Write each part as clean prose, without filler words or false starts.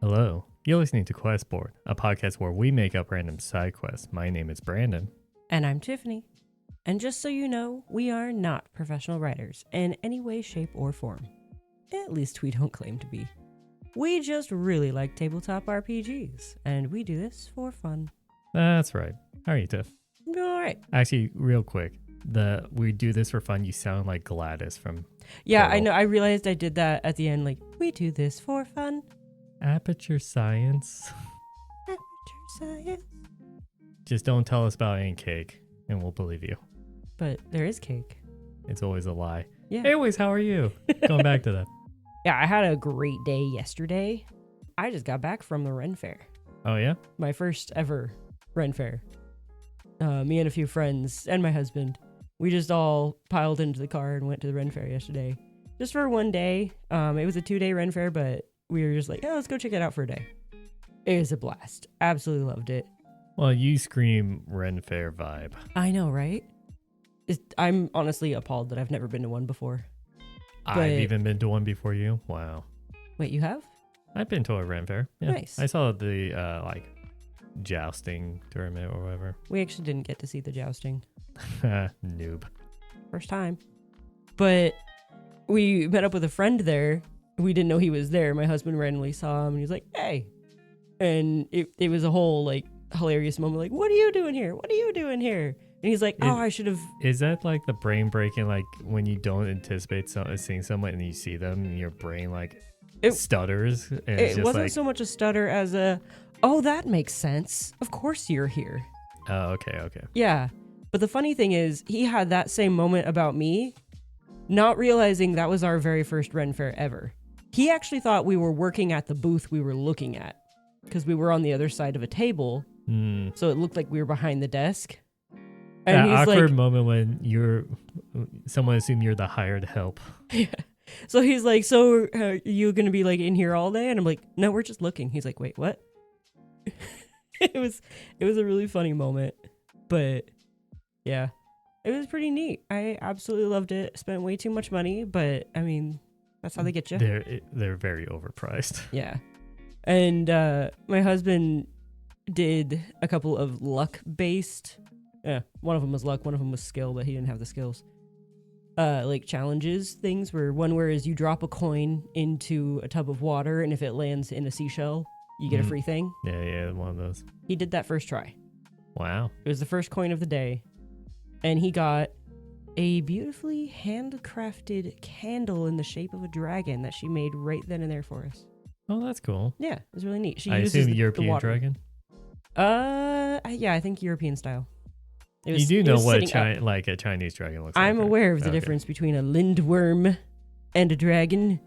Hello, you're listening to Questboard, a podcast where we make up random side quests. My name is Brandon. And I'm Tiffany. And just so you know, we are not professional writers in any way, shape, or form. At least we don't claim to be. We just really like tabletop RPGs, and we do this for fun. That's right. How are you, Tiff? I'm doing all right. Actually, real quick, we do this for fun. You sound like Gladys from Yeah, Turtle. I know. I realized I did that at the end. Like, we do this for fun. Aperture Science. Aperture science. Just don't tell us about any cake, and we'll believe you. But there is cake. It's always a lie. Yeah. Anyways, how are you? Going back to that. Yeah, I had a great day yesterday. I just got back from the Ren Fair. Oh, yeah? My first ever Ren Fair. Me and a few friends and my husband, we just all piled into the car and went to the Ren Fair yesterday. Just for one day. It was a 2-day Ren Fair, but we were just like, oh, let's go check it out for a day. It was a blast. Absolutely loved it. Well, you scream Ren Fair vibe. I know, right? I'm honestly appalled that I've never been to one before. I've even been to one before you. Wow. Wait, you have? I've been to a Ren Fair. Yeah. Nice. I saw the jousting tournament or whatever. We actually didn't get to see the jousting. Noob. First time. But we met up with a friend there. We didn't know he was there. My husband randomly saw him and he was like, hey. And it was a whole like hilarious moment. Like, what are you doing here? What are you doing here? And he's like, I should have. Is that like the brain breaking, like when you don't anticipate seeing someone and you see them and your brain stutters? And It wasn't so much a stutter as that makes sense. Of course you're here. Oh, okay. Yeah. But the funny thing is, he had that same moment about me, not realizing that was our very first Ren Fair ever. He actually thought we were working at the booth we were looking at because we were on the other side of a table. So it looked like we were behind the desk. And that he's awkward like, moment when someone assume you're the hired help. Yeah. So he's like, so are you going to be like in here all day? And I'm like, no, we're just looking. He's like, wait, what? It was a really funny moment, but yeah, it was pretty neat. I absolutely loved it. Spent way too much money, but I mean, that's how they get you. They're very overpriced. Yeah. And my husband did a couple of luck-based. One of them was luck, one of them was skill, but he didn't have the skills. Like challenges things where is you drop a coin into a tub of water, and if it lands in a seashell, you get a free thing. Yeah, one of those. He did that first try. Wow. It was the first coin of the day, and he got a beautifully handcrafted candle in the shape of a dragon that she made right then and there for us. Oh, that's cool. Yeah, it was really neat. She I uses assume the European water. dragon? Yeah, I think European style. You do know what a Chinese dragon looks like. I'm aware of the difference between a lindworm and a dragon.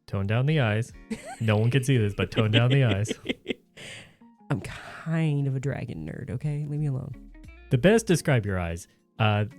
Tone down the eyes. No one can see this, but tone down the eyes. I'm kind of a dragon nerd, okay? Leave me alone. The best describe your eyes.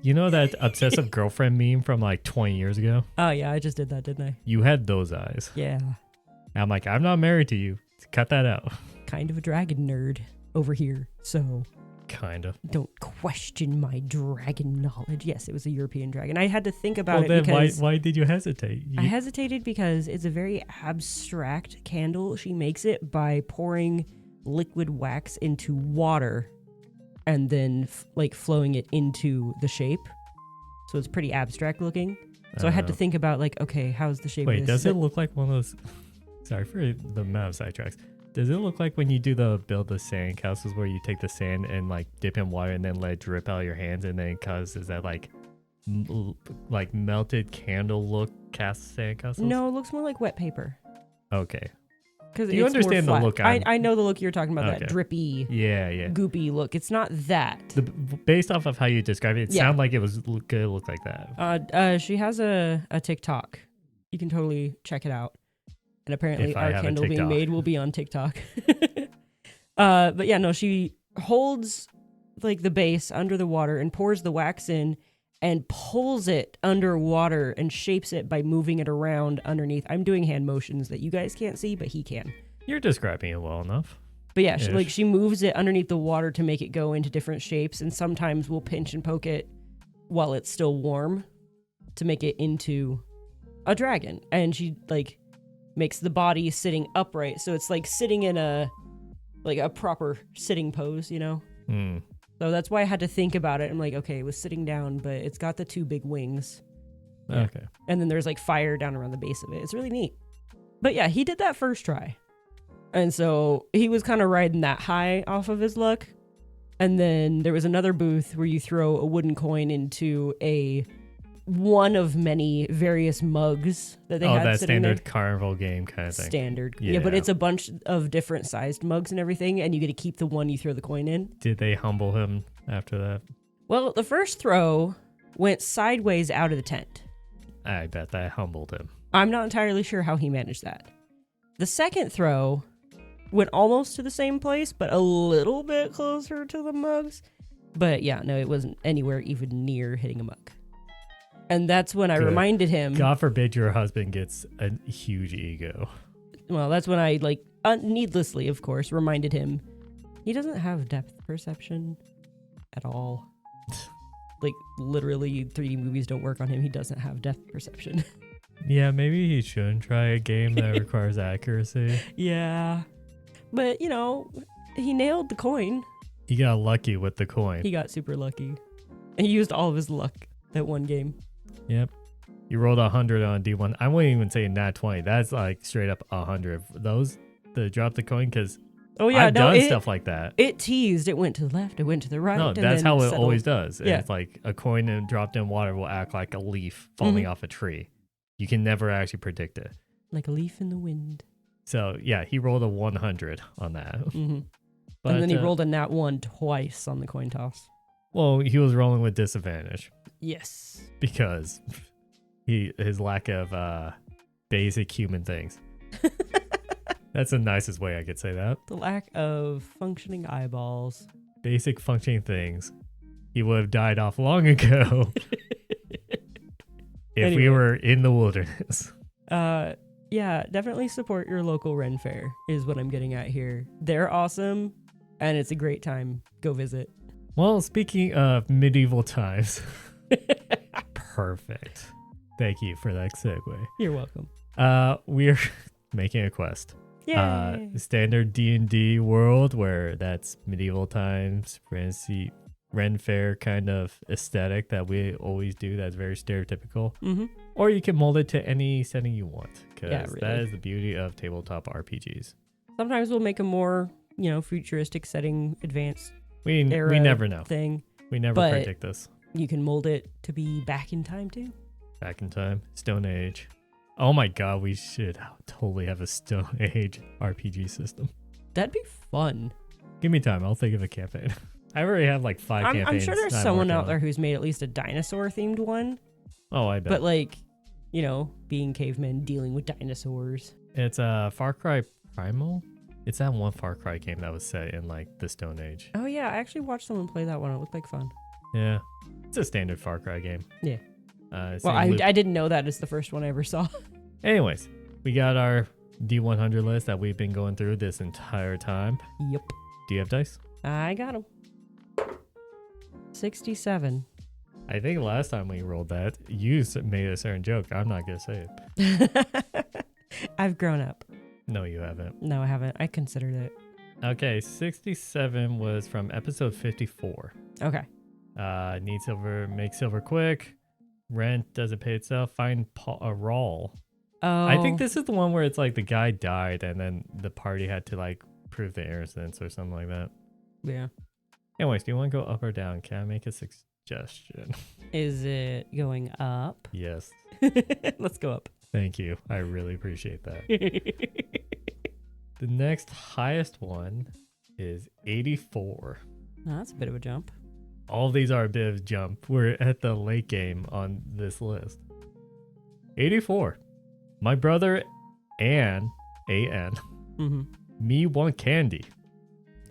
You know that obsessive girlfriend meme from like 20 years ago? Oh, yeah, I just did that, didn't I? You had those eyes. Yeah. And I'm like, I'm not married to you. Cut that out. Kind of a dragon nerd over here, so... Kind of. Don't question my dragon knowledge. Yes, it was a European dragon. I had to think about it then because... why did you hesitate? I hesitated because it's a very abstract candle. She makes it by pouring liquid wax into water and then flowing it into the shape. So it's pretty abstract looking. So I had to think about okay, how's the shape of this? Wait, does it look like one of those... Sorry for the amount of sidetracks. Does it look like when you do build the sand castles where you take the sand and dip in water and then let it drip out of your hands and then causes that melted candle look sand castles? No, it looks more like wet paper. Okay. Because you understand the look? I know the look you're talking about. Okay. That drippy, yeah, goopy look. It's not that. Based off of how you describe it, sounded like it was gonna look like that. She has a TikTok. You can totally check it out. And apparently our candle being made will be on TikTok. But yeah, no, she holds the base under the water and pours the wax in and pulls it underwater and shapes it by moving it around underneath. I'm doing hand motions that you guys can't see, but he can. You're describing it well enough. But yeah, she moves it underneath the water to make it go into different shapes, and sometimes we'll pinch and poke it while it's still warm to make it into a dragon. And she makes the body sitting upright. So it's like sitting in a proper sitting pose, you know? So that's why I had to think about it. I'm like, okay, it was sitting down, but it's got the two big wings. Yeah. Okay. And then there's like fire down around the base of it. It's really neat. But yeah, he did that first try. And so he was kind of riding that high off of his luck. And then there was another booth where you throw a wooden coin into one of many various mugs that they had that sitting standard there. carnival game kind of thing. Standard. Yeah, but it's a bunch of different sized mugs and everything, and you get to keep the one you throw the coin in. Did they humble him after that? Well, the first throw went sideways out of the tent. I bet that humbled him. I'm not entirely sure how he managed that. The second throw went almost to the same place, but a little bit closer to the mugs. But yeah, no, it wasn't anywhere even near hitting a mug. And that's when I reminded him. God forbid your husband gets a huge ego. Well, that's when I, needlessly, of course, reminded him he doesn't have depth perception at all. Literally, 3D movies don't work on him. He doesn't have depth perception. Yeah, maybe he shouldn't try a game that requires accuracy. Yeah. But, he nailed the coin. He got lucky with the coin. He got super lucky. And he used all of his luck that one game. Yep. You rolled 100 on D1. I wouldn't even say nat 20. That's straight up 100. Those, to drop the coin, because I've done stuff like that. It teased. It went to the left. It went to the right. No, that's how it always does. Yeah. It's like a coin and dropped in water will act like a leaf falling off a tree. You can never actually predict it. Like a leaf in the wind. So, yeah, he rolled a 100 on that. Mm-hmm. But, and then he rolled a nat 1 twice on the coin toss. Well, he was rolling with disadvantage. Yes. Because his lack of basic human things. That's the nicest way I could say that. The lack of functioning eyeballs. Basic functioning things. He would have died off long ago if we were in the wilderness. Yeah, definitely support your local Ren Fair is what I'm getting at here. They're awesome, and it's a great time. Go visit. Well, speaking of medieval times... Perfect. Thank you for that segue. You're welcome. We're making a quest. Yay! Standard D&D world where that's medieval times, Ren Fair kind of aesthetic that we always do. That's very stereotypical. Mm-hmm. Or you can mold it to any setting you want, because really. that is the beauty of tabletop RPGs. Sometimes we'll make a more, futuristic setting, advanced we era never know. Thing. We never predict this. You can mold it to be back in time too. Back in time, Stone Age. Oh my God, we should totally have a Stone Age RPG system. That'd be fun. Give me time. I'll think of a campaign. I already have 5 campaigns. I'm sure there's someone out there who's made at least a dinosaur themed one. Oh, I bet. But being cavemen, dealing with dinosaurs. It's Far Cry Primal. It's that one Far Cry game that was set in the Stone Age. Oh yeah, I actually watched someone play that one. It looked like fun. Yeah, it's a standard Far Cry game. Yeah. I didn't know that it's the first one I ever saw. Anyways, we got our D100 list that we've been going through this entire time. Yep. Do you have dice? I got them. 67. I think last time we rolled that, you made a certain joke. I'm not going to say it. I've grown up. No, you haven't. No, I haven't. I considered it. Okay, 67 was from episode 54. Okay. Need silver, make silver quick. Rent doesn't pay itself. Find a roll. Oh. I think this is the one where it's the guy died and then the party had to prove the innocence or something like that. Yeah. Anyways, do you want to go up or down? Can I make a suggestion? Is it going up? Yes. Let's go up. Thank you. I really appreciate that. The next highest one is 84. Oh, that's a bit of a jump. All these are a bit of a jump. We're at the late game on this list. 84. My brother and A.N. Mm-hmm. Me want candy.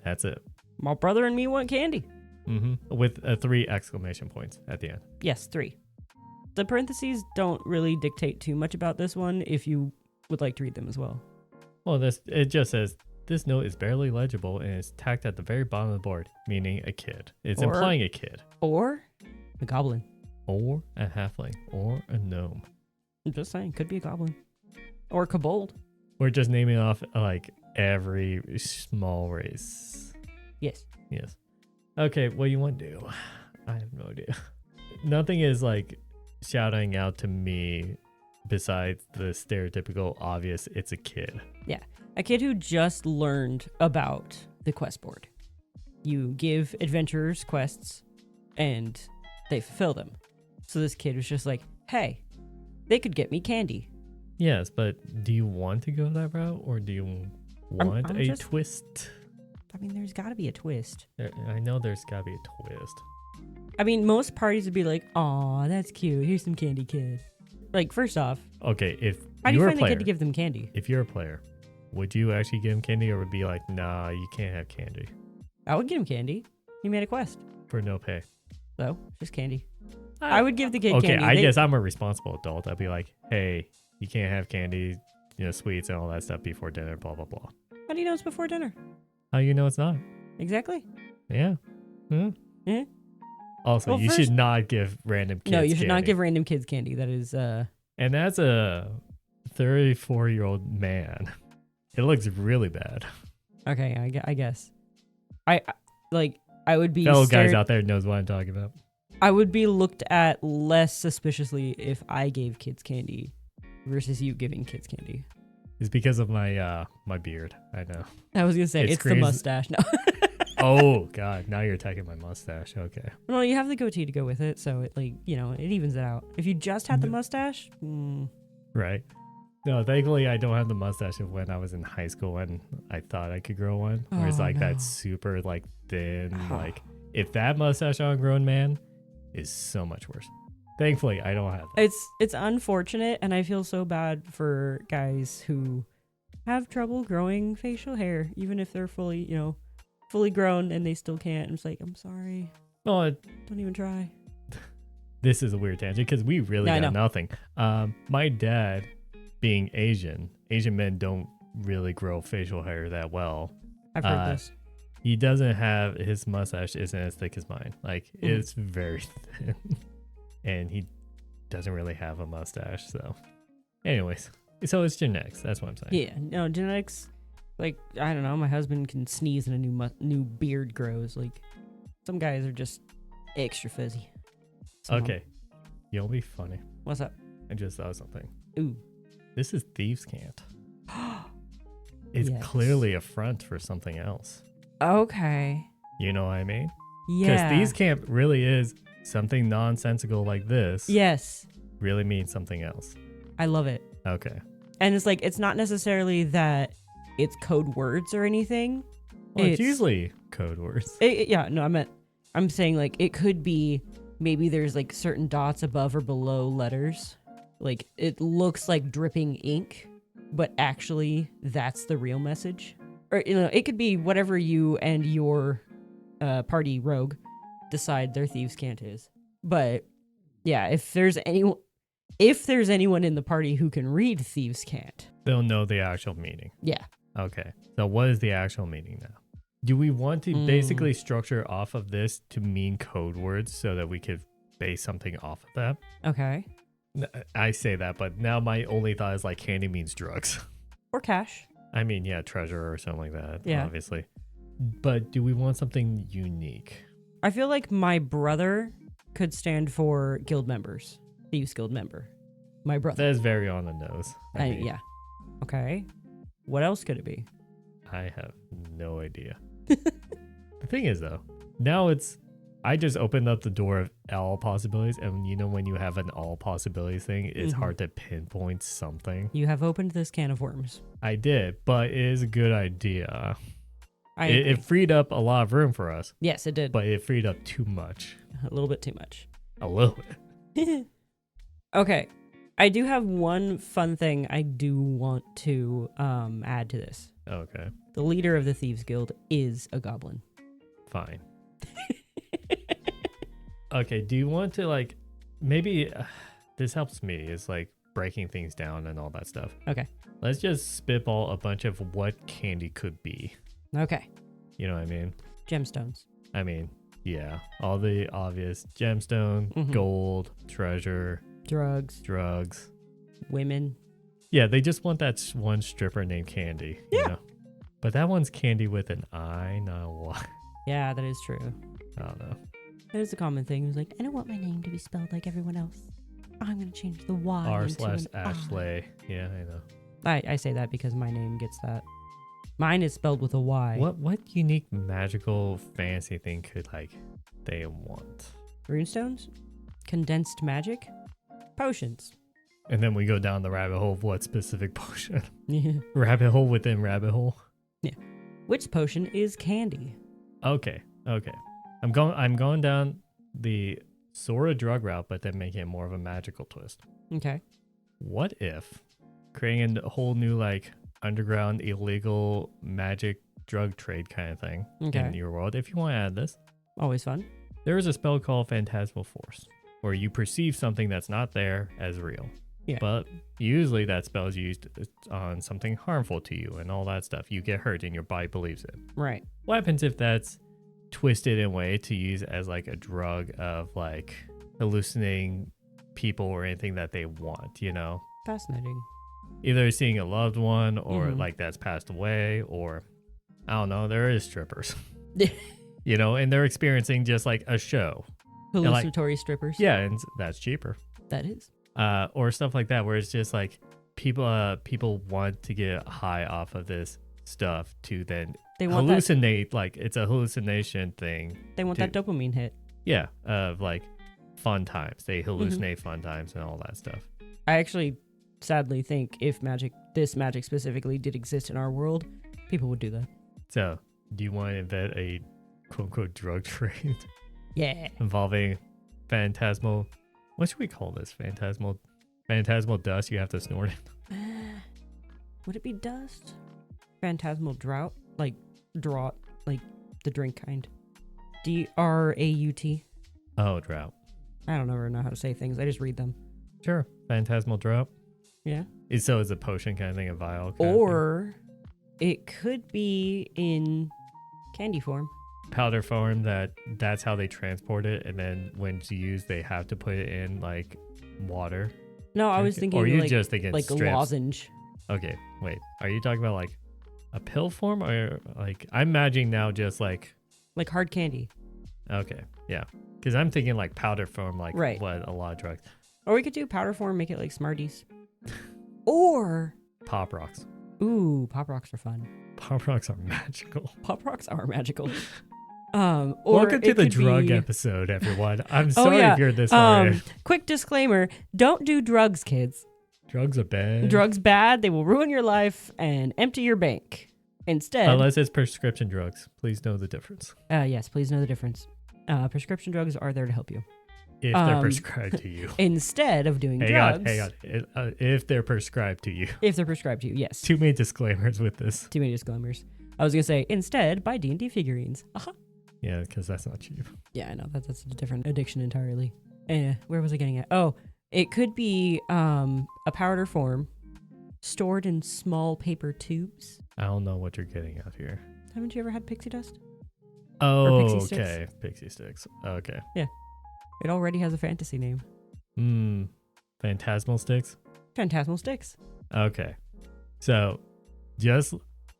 That's it. My brother and me want candy. Mm-hmm. With 3 exclamation points at the end. Yes, 3. The parentheses don't really dictate too much about this one if you would like to read them as well. Well, it just says, this note is barely legible and is tacked at the very bottom of the board, meaning a kid. It's implying a kid. Or a goblin. Or a halfling. Or a gnome. I'm just saying, could be a goblin. Or a kobold. We're just naming off like every small race. Yes. Yes. Okay, what do you want to do? I have no idea. Nothing is like shouting out to me besides the stereotypical obvious it's a kid. Yeah. A kid who just learned about the quest board. You give adventurers quests and they fulfill them. So this kid was just like, hey, they could get me candy. Yes, but do you want to go that route or do you want a twist? I mean, there's got to be a twist. I know there's got to be a twist. I mean, most parties would be like, aw, that's cute. Here's some candy, kid. Like, first off. Okay, if how do you find the kid to give them candy? If you're a player, would you actually give him candy or would be like, nah, you can't have candy? I would give him candy. He made a quest. For no pay. So, just candy. I would give the kid candy. Okay, I guess I'm a responsible adult. I'd be like, hey, you can't have candy, sweets and all that stuff before dinner, blah, blah, blah. How do you know it's before dinner? How do you know it's not? Exactly. Yeah. Yeah. Also, you should not give random kids candy. No, you should not give random kids candy. That is... And that's a 34-year-old man. It looks really bad. Okay, I guess. I would be... Fellow guys out there knows what I'm talking about. I would be looked at less suspiciously if I gave kids candy versus you giving kids candy. It's because of my my beard. I know. I was going to say, it's the mustache. No. Oh, God. Now you're attacking my mustache. Okay. Well, you have the goatee to go with it, so it it evens it out. If you just had the mustache... Right. No, thankfully, I don't have the mustache of when I was in high school when I thought I could grow one. Where it's that super, thin, if that mustache on a grown man is so much worse. Thankfully, I don't have that. It's unfortunate, and I feel so bad for guys who have trouble growing facial hair, even if they're fully grown and they still can't. I'm just like, I'm sorry. Oh, don't even try. This is a weird tangent because we really got nothing. My dad, being Asian men don't really grow facial hair that well. I've heard this. He doesn't have, his mustache isn't as thick as mine. It's very thin. And he doesn't really have a mustache. So, anyways, so it's genetics. That's what I'm saying. Yeah, no, genetics. I don't know. My husband can sneeze and a new beard grows. Some guys are just extra fuzzy. So, okay, you'll be funny. What's up? I just thought of something. Ooh, this is thieves' cant. It's clearly a front for something else. Okay. You know what I mean? Yeah. Because thieves' camp really is something nonsensical like this. Yes. Really means something else. I love it. Okay. And it's it's not necessarily that it's code words or anything. Well, it's usually code words. I'm saying it could be maybe there's certain dots above or below letters. It looks like dripping ink, but actually that's the real message. Or it could be whatever you and your party rogue decide their thieves' cant is. But yeah, if there's anyone in the party who can read thieves' cant, they'll know the actual meaning. Yeah. Okay. So what is the actual meaning now? Do we want to basically structure off of this to mean code words so that we could base something off of that? Okay. I say that, but now my only thought is candy means drugs. Or cash. I mean, yeah, treasure or something like that, yeah. Obviously. But do we want something unique? I feel like my brother could stand for guild members. Thieves Guild member. My brother. That is very on the nose. Yeah. Okay. What else could it be? I have no idea. The thing is, though, now I just opened up the door of all possibilities, and when you have an all possibilities thing, it's hard to pinpoint something. You have opened this can of worms. I did, but it is a good idea. It freed up a lot of room for us. Yes, it did. But it freed up too much. A little bit too much. A little bit. Okay. I do have one fun thing I do want to add to this. Okay. The leader of the Thieves Guild is a goblin. Fine. Okay, do you want to maybe this helps me is breaking things down and all that stuff. Okay. Let's just spitball a bunch of what candy could be. Okay. You know what I mean? Gemstones. I mean, yeah, all the obvious gemstone, gold, treasure, drugs, women. Yeah, they just want that one stripper named Candy. Yeah. You know? But that one's Candy with an I, not a Y. Yeah, that is true. I don't know. That is a common thing. It was like, I don't want my name to be spelled like everyone else. I'm going to change the Y R/Ashley. Yeah, I know. I say that because my name gets that. Mine is spelled with a Y. What unique magical fancy thing could they want? Runestones? Condensed magic? Potions. And then we go down the rabbit hole of what specific potion. Yeah. Rabbit hole within rabbit hole. Yeah. Which potion is candy? Okay. I'm going down the sort of drug route, but then making it more of a magical twist. Okay. What if creating a whole new underground illegal magic drug trade kind of thing in your world? If you want to add this, always fun. There is a spell called Phantasmal Force, where you perceive something that's not there as real. Yeah. But usually that spell is used on something harmful to you and all that stuff. You get hurt and your body believes it. Right. What happens if that's twisted in a way to use as a drug of hallucinating people or anything that they want, Fascinating. Either seeing a loved one or that's passed away, or I don't know, there is strippers. And they're experiencing just a show. Hallucinatory strippers. Yeah, and that's cheaper. That is. Or stuff like that, where it's just people want to get high off of this stuff to then they want hallucinate. It's a hallucination thing. They want that dopamine hit. Yeah, of fun times. They hallucinate fun times and all that stuff. I actually sadly think if this magic specifically did exist in our world, people would do that. So, do you want to invent a quote-unquote drug trade? Yeah. Involving phantasmal... What should we call this? Phantasmal dust? You have to snort it. Would it be dust? Phantasmal drought? Draught. The drink kind. DRAUT. Oh, drought. I don't ever know how to say things. I just read them. Sure. Phantasmal drought. Yeah. So it's a potion kind of thing, a vial. Or it could be in candy form. Powder form, that's how they transport it, and then when it's used they have to put it in water. No, I was thinking, or you just thinking a lozenge. Okay, wait, are you talking about a pill form, or I'm imagining now just hard candy? Okay, yeah, because I'm thinking powder form, right. What a lot of drugs. Or we could do powder form, make it like Smarties. Or Pop Rocks. Ooh, Pop Rocks are fun. Pop Rocks are magical. Pop Rocks are magical. Or welcome to the drug episode, everyone. I'm sorry if you're this already. Quick disclaimer: don't do drugs, kids. Drugs are bad. Drugs bad. They will ruin your life and empty your bank. Instead, unless it's prescription drugs, please know the difference. Yes, please know the difference. Prescription drugs are there to help you. If they're prescribed to you. Instead of doing drugs. Hang on. If they're prescribed to you. If they're prescribed to you, yes. Too many disclaimers with this. Too many disclaimers. I was going to say, instead, buy D&D figurines. Yeah, because that's not cheap. Yeah, I know. That's a different addiction entirely. Where was I getting at? Oh, it could be a powder form stored in small paper tubes. I don't know what you're getting at here. Haven't you ever had pixie dust? Oh, okay. Pixie sticks. Okay. Yeah. It already has a fantasy name. Phantasmal sticks? Phantasmal sticks. Okay. So, just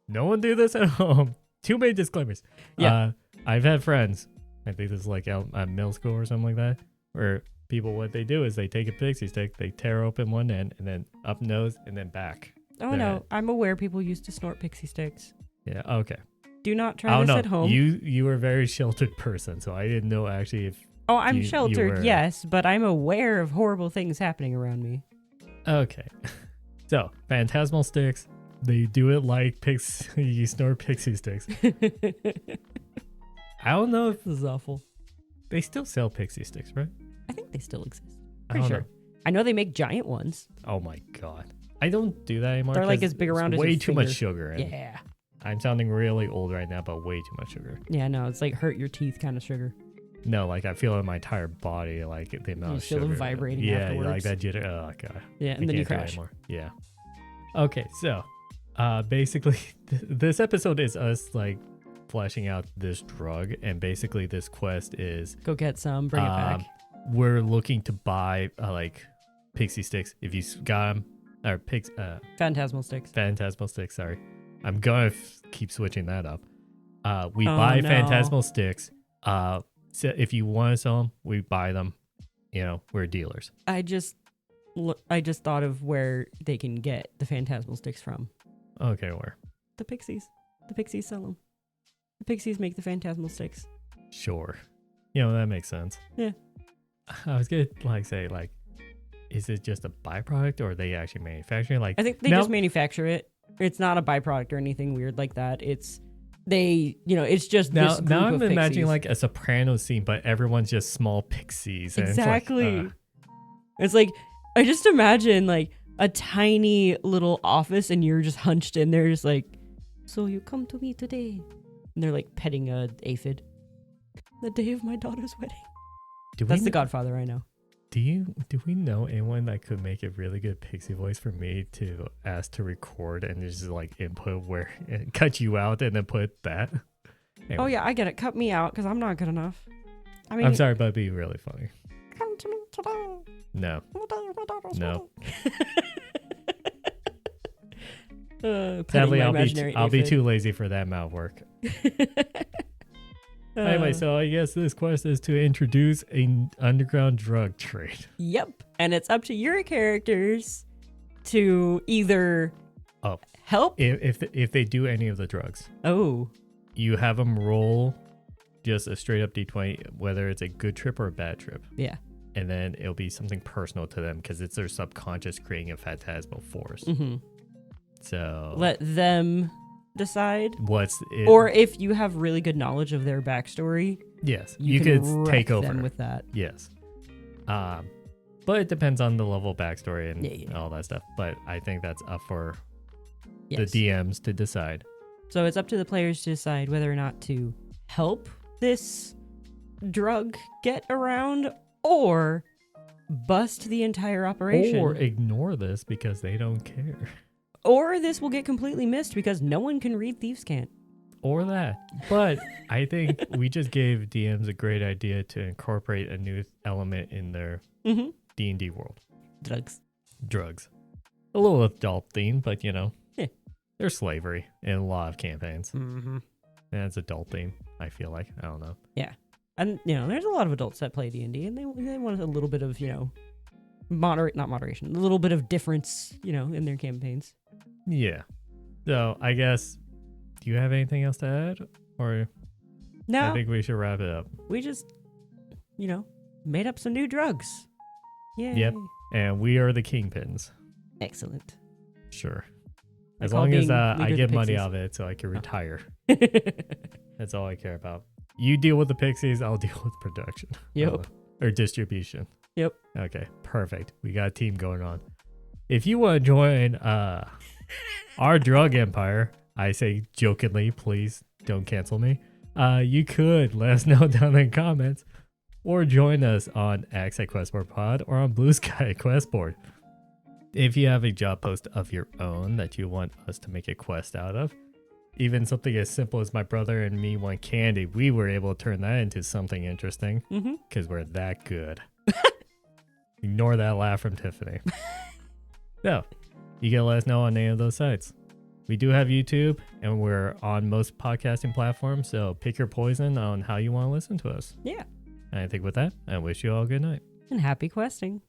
no one do this at home. Too many disclaimers. Yeah. I've had friends, I think this is at middle school or something like that, where people, what they do is they take a pixie stick, they tear open one end, and then up nose, and then back. Oh, no. Head. I'm aware people used to snort pixie sticks. Yeah, okay. Do not try this at home. You were a very sheltered person, so I didn't know actually if... Oh, I'm sheltered, yes, but I'm aware of horrible things happening around me. Okay. So, phantasmal sticks, they do it like you snort pixie sticks. I don't know if this is awful. They still sell pixie sticks, right? I think they still exist. Pretty sure. I know they make giant ones. Oh my god. I don't do that anymore. They're as big around as way your too finger. Much sugar. Yeah. I'm sounding really old right now, but way too much sugar. Yeah, no, it's hurt your teeth kind of sugar. No, I feel it in my entire body, the amount of sugar. You feel them vibrating afterwards. Yeah, like that jitter. Oh god. Yeah, and then you crash. Yeah. Okay, so basically this episode is us fleshing out this drug, and basically this quest is go get some, bring it back. We're looking to buy pixie sticks. If you got them, Or Phantasmal sticks. Phantasmal sticks, sorry. I'm going to keep switching that up. We buy Phantasmal sticks. So if you want to sell them, we buy them. We're dealers. I just thought of where they can get the Phantasmal sticks from. Okay, where? The Pixies. The Pixies sell them. The Pixies make the Phantasmal sticks. Sure. That makes sense. Yeah. I was going to say, is it just a byproduct or are they actually manufacturing? I think they just manufacture it. It's not a byproduct or anything weird like that. It's just this group now I'm of pixies. imagining like a Soprano scene, but everyone's just small pixies. And exactly. It's like I just imagine like a tiny little office and you're just hunched in there, just like, so you come to me today, and they're like petting a aphid. The day of my daughter's wedding. That's the Godfather, I know. Do we know anyone that could make a really good pixie voice for me to ask to record and just like input where cut you out and then put that? Anyway. Oh yeah, I get it. Cut me out because I'm not good enough. I'm sorry, but it'd be really funny. Come to me today. No. No. Sadly, I'll be too lazy for that amount of work. Anyway, so I guess this quest is to introduce an underground drug trade. Yep. And it's up to your characters to either help. If they do any of the drugs. Oh. You have them roll just a straight up D20, whether it's a good trip or a bad trip. Yeah. And then it'll be something personal to them because it's their subconscious creating a phantasmal force. Mm-hmm. So let them decide what's it, or if you have really good knowledge of their backstory, yes, you could take over them with that. Yes, but it depends on the level of backstory and all that stuff. But I think that's up for the DMs to decide. So it's up to the players to decide whether or not to help this drug get around or bust the entire operation, or ignore this because they don't care. Or this will get completely missed because no one can read Thieves' Cant. Or that. But I think we just gave DMs a great idea to incorporate a new element in their D&D world. Drugs. A little adult theme, but there's slavery in a lot of campaigns. Mm-hmm. And it's adult theme, I feel like. I don't know. Yeah. And, there's a lot of adults that play D&D and they want a little bit of, not moderation, a little bit of difference, in their campaigns. Yeah. So I guess, do you have anything else to add? Or no, I think we should wrap it up. We just, made up some new drugs. Yay. Yep. And we are the kingpins. Excellent. Sure. As long as I get money out of it so I can retire. That's all I care about. You deal with the pixies, I'll deal with production. Yep. Or distribution. Yep. Okay, perfect. We got a team going on. If you want to join our drug empire, I say jokingly, please don't cancel me. You could let us know down in the comments or join us on X at Questboard Pod or on Blue Sky at Questboard. If you have a job post of your own that you want us to make a quest out of, even something as simple as my brother and me want candy, we were able to turn that into something interesting because we're that good. Ignore that laugh from Tiffany. So, you can let us know on any of those sites. We do have YouTube, and we're on most podcasting platforms, so pick your poison on how you want to listen to us. Yeah. And I think with that, I wish you all a good night. And happy questing.